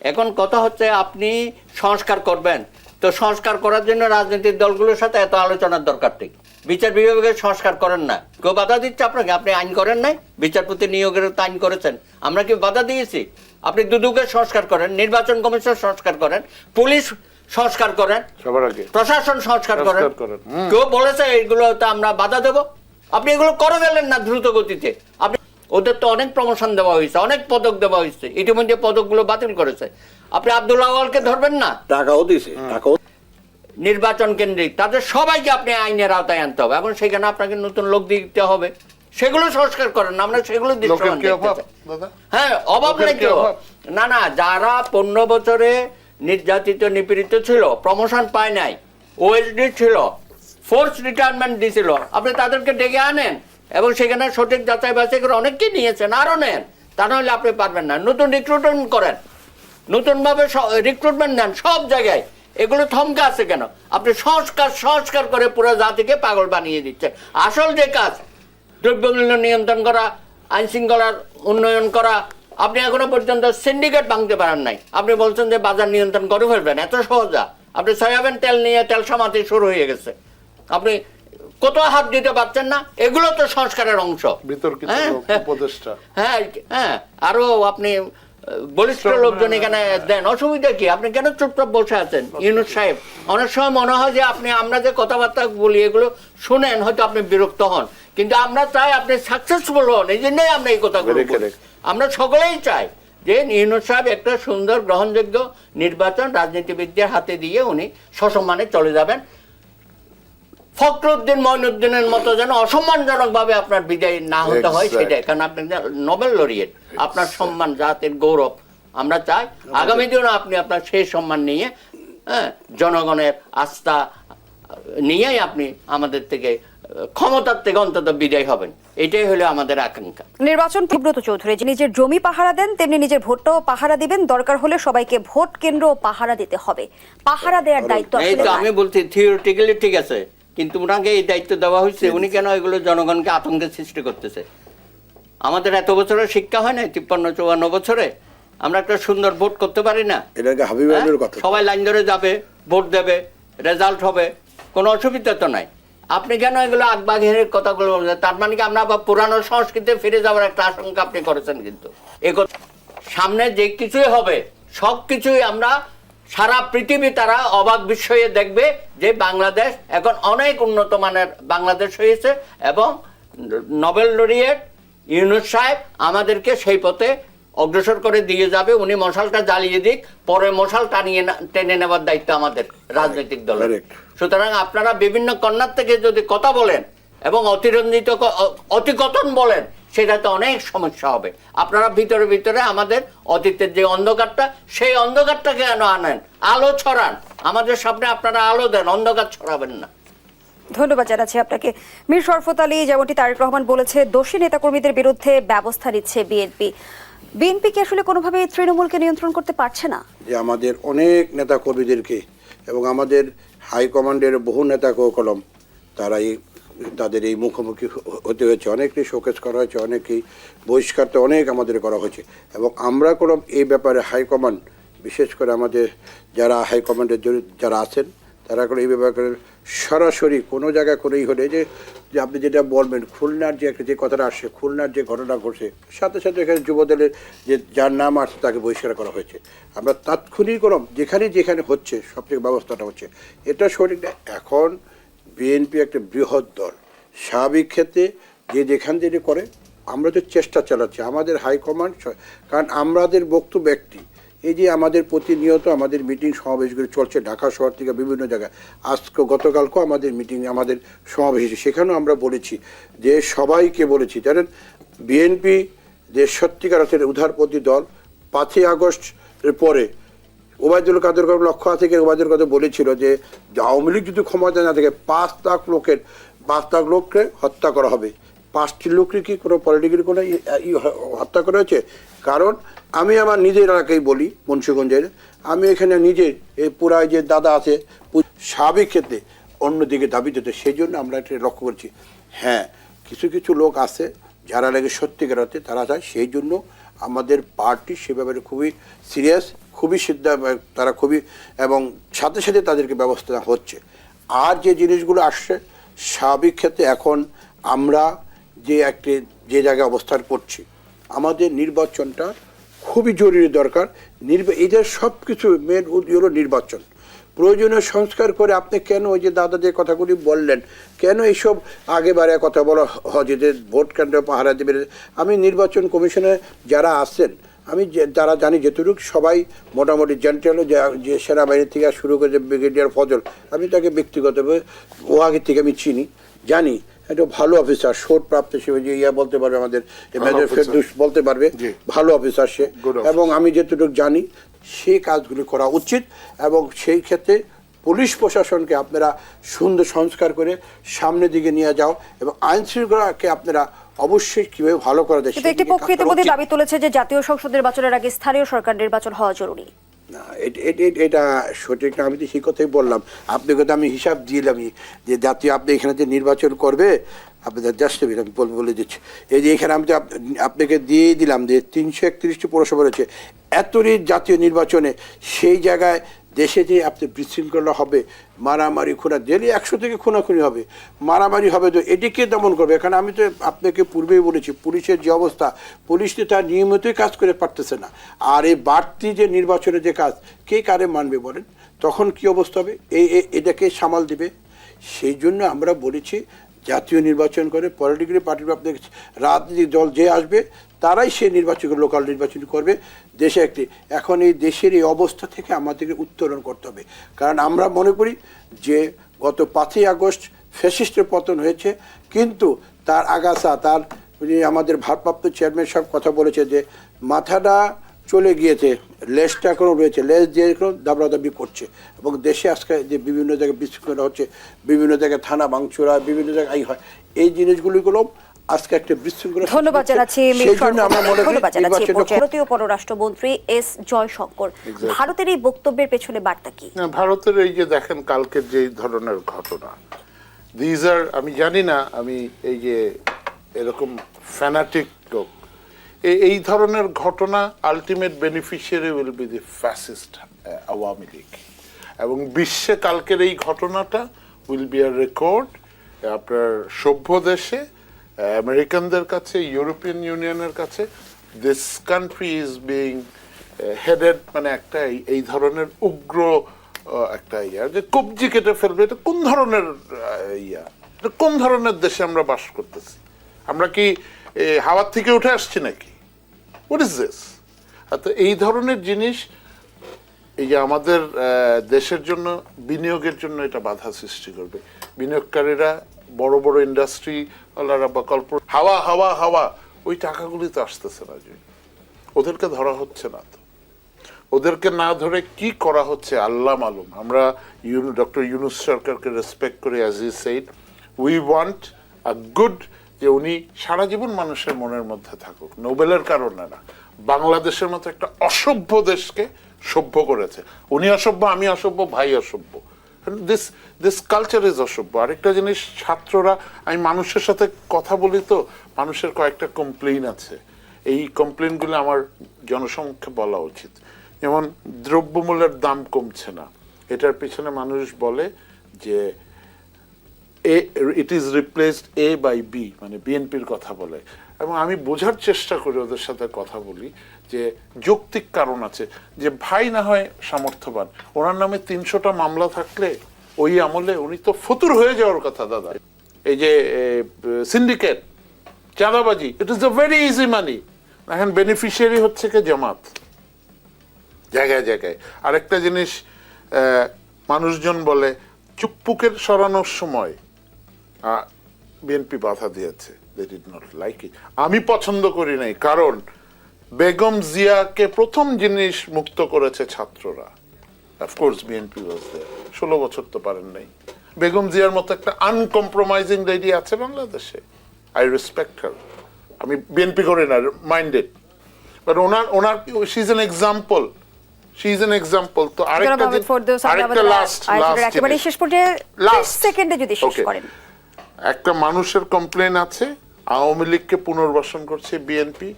এখন কথা হচ্ছে আপনি সংস্কার করবেন, তো সংস্কার করার জন্য রাজনৈতিক দলগুলোর সাথে এত আলোচনার দরকার নেই। বিচার বিভাগের সংস্কার করেন না, কেউ বাধা দিচ্ছে আপনাকে? আপনি আইন করেন নাই, বিচারপতি নিয়োগের তো আইন করেছেন, আমরা কি বাধা দিয়েছি? আপনি দুদকের সংস্কার করেন, নির্বাচন কমিশন সংস্কার করেন, পুলিশ সংস্কার করেন, প্রশাসন সংস্কার করেন। কেউ বলেছে এইগুলো তো আমরা বাধা দেব? আপনি এগুলো করে গেলেন না দ্রুত গতিতে। আপনি ওদের তো অনেক প্রমোশন দেওয়া হয়েছে, অনেক পদক দেওয়া হয়েছে, ইতিমধ্যে পদকগুলো বাতিল করেছে। আপনি আব্দুল আওয়ালকে ধরবেন না? টাকাও দিয়েছে, টাকাও। নির্বাচন কেন্দ্রিক তাদের সবাইকে আপনি আইনের আওতায় আনতে হবে, এবং সেখানে আপনাকে নতুন লোক দিতে হবে। সেগুলো সংস্কার করেন, আমরা সেগুলো হ্যাঁ অভাব নেই তো। না না, যারা 15 বছরে নির্যাতিত নিপীড়িত ছিল, প্রমোশন পায় নাই, ওএসডি ছিল, ফোর্স রিটায়ারমেন্ট দিছিল, আপনি তাদেরকে ডেকে আনেন এবং সেখানে সঠিক যাচাই বাছাই করে অনেককে নিয়েছেন, আরো নেন। তা নাহলে আপনি পারবেন না। নতুন রিক্রুটমেন্ট করেন, নতুনভাবে রিক্রুটমেন্ট নেন সব জায়গায়। এগুলো থমকা আছে কেন? আপনি সংস্কার করে পুরো জাতিকে পাগল বানিয়ে দিচ্ছেন। আসল যে কাজ, দ্রব্যমূল্য নিয়ন্ত্রণ করা, আইন শৃঙ্খলার উন্নয়ন করা, আপনি এখনো পর্যন্ত সিন্ডিকেট ভাঙতে পারেন নাই। আপনি বলছেন যে বাজার নিয়ন্ত্রণ করে ফেলবেন, এত সহজা? আপনি সয়াবিন তেল নিয়ে তেল সামাতে শুরু হয়ে গেছে, আপনি কত হাত দিতে পারছেন না? এগুলো তো সংস্কারের অংশ। হ্যাঁ হ্যাঁ, আরো আপনি বলিষ্ঠ লোকজন এখানে দেন, অসুবিধা কি? আপনি কেন চুপচাপ বসে আছেন? ইউনূস সাহেব, অনেক সময় মনে হয় যে আপনি আমরা যে কথাবার্তা বলি এগুলো শুনেন, হয়তো আপনি বিরক্ত হন, কিন্তু আমরা চাই আপনি সাকসেসফুল হন। এই জন্যই আমরা এই কথাগুলো বলি। আমরা সকলেই চাই যে ইউনূস সাহেব একটা সুন্দর গ্রহণযোগ্য নির্বাচন রাজনীতিবিদদের হাতে দিয়ে উনি সসম্মানে চলে যাবেন। ফখরুদ্দিন মঈনুদ্দিনের মতো যেন অসম্মানজনক ভাবে আপনার বিদায় না হতে হয়, সেটাই। কারণ আপনি নোবেল লরিয়েট, আপনার সম্মান, জাতির গৌরব আমরা চাই। আগামী দিনে আপনি আপনার সেই সম্মান নিয়ে, জনগণের আস্থা নিয়েই আপনি আমাদের থেকে, ক্ষমতার থেকে অন্তত বিদায় হবেন। এটাই হলো আমাদের আকাঙ্ক্ষা। নির্বাচন সুব্রত চৌধুরী যে নিজের জমি পাহারা দেন, তেমনি নিজের ভোটটাও পাহারা দিবেন। দরকার হলে সবাইকে ভোট কেন্দ্র পাহারা দিতে হবে। পাহারা দেওয়ার দায়িত্ব এই তো আমি বলছি, থিওরিটিক্যালি ঠিক আছে, কিন্তু ওনাকে এই দায়িত্ব দেওয়া হয়েছে, উনি কেন এগুলো জনগণকে আতঙ্কের সৃষ্টি করতেছে? আমাদের এত বছরের শিক্ষা হয় না? 53-54 বছরে আমরা একটা সুন্দর ভোট করতে পারি না? সবাই লাইন ধরে যাবে, ভোট দেবে, রেজাল্ট হবে, কোনো অসুবিধা তো নাই। আপনি কেন এগুলো আগবাগের কথাগুলো বলছেন? তার মানে কি আমরা আবার পুরানো সংস্কৃতিতে ফিরে যাওয়ার একটা আশঙ্কা আপনি করেছেন? কিন্তু সামনে যে কিছুই হবে, সব কিছুই আমরা, সারা পৃথিবী তারা অবাক বিস্ময়ে দেখবে যে বাংলাদেশ এখন অনেক উন্নত মানের বাংলাদেশ হয়েছে, এবং নোবেল লরিয়েট ইউনূস সাহেব আমাদেরকে সেই পথে অগ্রসর করে দিয়ে যাবে। উনি মশালটা জ্বালিয়ে দিক, পরে মশাল টেনে নেওয়ার দায়িত্ব আমাদের রাজনৈতিক দলের। সুতরাং আপনারা বিভিন্ন কর্নার থেকে যদি কথা বলেন এবং অতিরঞ্জিত অতিকথন বলেন, সেটাতে অনেক সমস্যা হবে। আপনারা ভিতরে ভিতরে আমাদের অতীতের যে অন্ধকারটা, সেই অন্ধকারটাকে কেন আনেন? আলো ছড়ান, আমাদের সামনে আপনারা আলো দেন, অন্ধকার ছড়াবেন না। ধন্যবাদ জানাচ্ছি আপনাকে। মীর শরফত আলী, যেমনটি তারেক রহমান বলেছে, দোষী নেতাকর্মীদের বিরুদ্ধে ব্যবস্থা নিচ্ছে বিএনপি। বিএনপি কি আসলে কোনোভাবে তৃণমূলকে নিয়ন্ত্রণ করতে পারছে না? যে আমাদের অনেক নেতা কর্মীদেরকে এবং আমাদের হাইকমান্ডের বহু নেতা কলম তাদের এই মুখোমুখি হতে হয়েছে, অনেকেই শোকেস করা হয়েছে, অনেকেই বহিষ্কার তো অনেক আমাদের করা হয়েছে। এবং আমরা কোনো এই ব্যাপারে হাইকমান্ড, বিশেষ করে আমাদের যারা হাইকমান্ডের যারা আছেন, তারা কোনো এই ব্যাপারে সরাসরি কোনো জায়গায় করেই হলে যে আপনি যেটা বলবেন, খুলনার যে কথাটা আসছে, খুলনার যে ঘটনা ঘটছে, সাথে সাথে এখানে যুবদলের যে যার নাম আসছে তাকে বহিষ্কার করা হয়েছে। আমরা তাৎক্ষণিক যেখানে হচ্ছে সব থেকে ব্যবস্থাটা হচ্ছে, এটা সঠিক না। এখন বিএনপি একটা বৃহৎ দল, স্বাভাবিক ক্ষেত্রে যে যেখান থেকে করে, আমরা তো চেষ্টা চালাচ্ছি আমাদের হাইকমান্ড, কারণ আমাদের বক্তব্য একটি, এই যে আমাদের প্রতিনিয়ত আমাদের মিটিং সমাবেশগুলো চলছে ঢাকা শহর থেকে বিভিন্ন জায়গায়। গতকালকেও আমাদের মিটিং, আমাদের সমাবেশ, সেখানেও আমরা বলেছি যে সবাইকে বলেছি, জানেন বিএনপি যে সত্যিকার অর্থে উদারপন্থী দল। 5ই আগস্টের পরে ওবায়দুল কাদের লক্ষ্য থেকে ওবায়দুল কাদের বলেছিল যে আওয়ামী লীগ যদি ক্ষমতা না থাকে 5 লাখ লোককে হত্যা করা হবে। 5টি লোককে কি কোনো পলিটিক্যাল কোনো হত্যা করা হয়েছে? কারণ আমি আমার নিজের এলাকায় বলি, মুন্সিগঞ্জের, আমি এখানে নিজে এই পুরায় যে দাদা আছে স্বাভাবিক ক্ষেত্রে অন্যদিকে দাবি দিতে, সেই জন্য আমরা এটা লক্ষ্য করছি। হ্যাঁ, কিছু কিছু লোক আছে যারা লাগে সত্যিকার অর্থে তারা চায়, সেই জন্য আমাদের পার্টি সে ব্যাপারে খুবই সিরিয়াস। খুবই তারা খুবই এবং সাথে সাথে তাদেরকে ব্যবস্থা হচ্ছে। আর যে জিনিসগুলো আসছে স্বাভাবিক ক্ষেত্রে এখন আমরা যে জায়গায় অবস্থান করছি, আমাদের নির্বাচনটা খুবই জরুরি দরকার। এদের সব কিছু মেন হলো নির্বাচন। প্রয়োজনীয় সংস্কার করে আপনি কেন ওই যে দাদা যে কথাগুলি বললেন, কেন এইসব আগেবারে কথা বলা হয় যে ভোট কেন্দ্র পাহারা দেবে? আমি নির্বাচন কমিশনে যারা আছেন আমি যারা জানি যেটুকু সবাই মোটামুটি জেন্টাল, যে সেনাবাহিনী থেকে শুরু করে ব্রিগেডিয়ার ফজল, আমি তাকে ব্যক্তিগতভাবে ও আগে থেকে আমি চিনি, জানি একটা ভালো অফিসার, শোট প্রাপ্ত হিসেবে যে বলতে পারবে আমাদের মেজর ফেরদৌস বলতে পারবে ভালো অফিসার সে, এবং আমি যেটুকু জানি সেই কাজগুলি করা উচিত। এবং সেই ক্ষেত্রে পুলিশ প্রশাসনকে আপনারা সুন্দর সংস্কার করে সামনের দিকে নিয়ে যাও এবং আইন শৃঙ্খলাকে আপনারা অবশ্যই কিভাবে ভালো করা যায়। কিন্তু একটি পক্ষ ইতিমধ্যে দাবি তুলেছে যে জাতীয় সংসদ নির্বাচনের আগে স্থানীয় সরকার নির্বাচন হওয়া জরুরি। না, এটা সঠিক না। আমি তো সেই কথাই বললাম আপনাকে, তো আমি হিসাব দিলামই যে জাতীয় আপনি এখানে যে নির্বাচন করবে আপনাদের জাস্ট আমি বলে দিচ্ছি, এই যে এখানে আমি তো আপনাকে দিয়ে দিলাম যে 331টি পৌরসভা রয়েছে, এতই জাতীয় নির্বাচনে সেই জায়গায় দেশে যে আপনি বিশৃঙ্খলা হবে, মারামারি খুনা, ডেলি 100 থেকে খুনাখুনি হবে, মারামারি হবে, তো এটিকে দমন করবে। এখানে আমি তো আপনাকে পূর্বেই বলেছি পুলিশের যে অবস্থা, পুলিশ তো তার নিয়মিতই কাজ করে পারতেছে না। আর এই বাড়তি যে নির্বাচনের যে কাজ, কে কারে মানবে বলেন? তখন কি অবস্থা হবে? এটাকে সামাল দিবে। সেই জন্য আমরা বলেছি জাতীয় নির্বাচন করে পলিটিক্যাল পার্টি, আপনার রাজনৈতিক দল যে আসবে তারাই সেই নির্বাচন, লোকাল নির্বাচন করবে। দেশে এখন এই দেশের এই অবস্থা থেকে আমাদেরকে উত্তরণ করতে হবে। কারণ আমরা মনে করি যে গত 5ই আগস্ট ফ্যাসিস্টের পতন হয়েছে, কিন্তু তার আগাছা, তার আমাদের ভারপ্রাপ্ত চেয়ারম্যান সব কথা বলেছে যে মাথাটা চলে গিয়েছে, লেজটা এখনো রয়েছে, লেজ দিয়ে এখনো দাবড়াদাবি করছে। এবং দেশে আজকে যে বিভিন্ন জায়গায় বিশৃঙ্খলা হচ্ছে, বিভিন্ন জায়গায় থানা ভাঙচুরা, বিভিন্ন জায়গায় হয়, এই জিনিসগুলো আজকে একটা বিশৃঙ্খলা। ধন্যবাদ জানাচ্ছি ভারতীয় পররাষ্ট্রমন্ত্রী এস জয়শঙ্কর। ভারতের এই বক্তব্যের পেছনে বার্তা কি? ভারতের এই যে দেখেন কালকের যে ধরনের ঘটনা, আমি জানি না, আমি এই যে এরকম ফ্যানাটিক লোক, এই ধরনের ঘটনা ultimate beneficiary will be the fascist Awami League. এবং বিশ্বে কালকের এই ঘটনাটা উইল বি আ রেকর্ড আপনার সভ্য দেশে, আমেরিকানদের কাছে, ইউরোপিয়ান ইউনিয়নের কাছে। This country is being headed, মানে একটা এই ধরনের উগ্র একটা যে কবজি কেটে ফেলবে, এটা কোন ধরনের এটা কোন ধরনের দেশে আমরা বাস করতেছি? আমরা কি হাওয়ার থেকে উঠে আসছি নাকি? What is this? তো এই ধরনের জিনিস এই যে আমাদের দেশের জন্য, বিনিয়োগের জন্য এটা বাধা সৃষ্টি করবে। বিনিয়োগকারীরা, বড় বড় ইন্ডাস্ট্রি ওনারা বা হাওয়া হাওয়া হাওয়া, ওই টাকাগুলি তো আসতেছে না, যে ওদেরকে ধরা হচ্ছে না। তো ওদেরকে না ধরে কি করা হচ্ছে আল্লাহ মালুম। আমরা ডক্টর ইউনূস সরকারকে রেসপেক্ট করি, as he said we want a good, যে উনি সারা জীবন মানুষের মনের মধ্যে থাকুক, নোবেলের কারণে না। বাংলাদেশের মতো একটা অসভ্য দেশকে সভ্য করেছে। উনি অসভ্য, আমি অসভ্য, ভাই অসভ্য। দিস কালচার ইজ অসভ্য। আরেকটা জিনিস, ছাত্ররা, আমি মানুষের সাথে কথা বলি, তো মানুষের কয়েকটা কমপ্লেইন আছে, এই কমপ্লেইনগুলো আমার জনসমক্ষে বলা উচিত। যেমন দ্রব্যমূল্যের দাম কমছে না, এটার পিছনে মানুষ বলে যে it is replaced a by B, মানে বিএনপির কথা বলে। এবং আমি বোঝার চেষ্টা করি, ওদের সাথে কথা বলি, যে যৌক্তিক কারণ আছে, যে ভাই না হয় সামর্থ্যবান, ওনার নামে 300টা মামলা থাকলে ওই আমলে উনি তো ফতুর হয়ে যাওয়ার কথা। দাদা, এই যে সিন্ডিকেট, চাঁদাবাজি, it is a very easy মানি। এখন বেনিফিশিয়ারি হচ্ছে কে? জামাত, জায়গায় জায়গায়। আরেকটা জিনিস, মানুষজন বলে চুপ্পুকের সরানোর সময় বিএনপি বাধা দিয়েছে, they did not like it. আমি পছন্দ করি নাই, কারণ বেগম জিয়াকে প্রথম জিনিস মুক্ত করেছে ছাত্ররা। অফকোর্স বিএনপি ওয়াজ দেয়ার, 16 বছর তো পারেন নাই। বেগম জিয়ার মতো একটা আনকম্প্রোমাইজিং লেডি আছে বাংলাদেশে, আই রেসপেক্ট হার। আমি বিএনপি করি না, minded, but owner she is an example, she is an example. তো আরেকটা লাস্ট সেকেন্ডে যদি শেষ করেন, একটা মানুষের কমপ্লেন আছে, আওয়ামী লীগকে পুনর্বাসন করছে বিএনপি,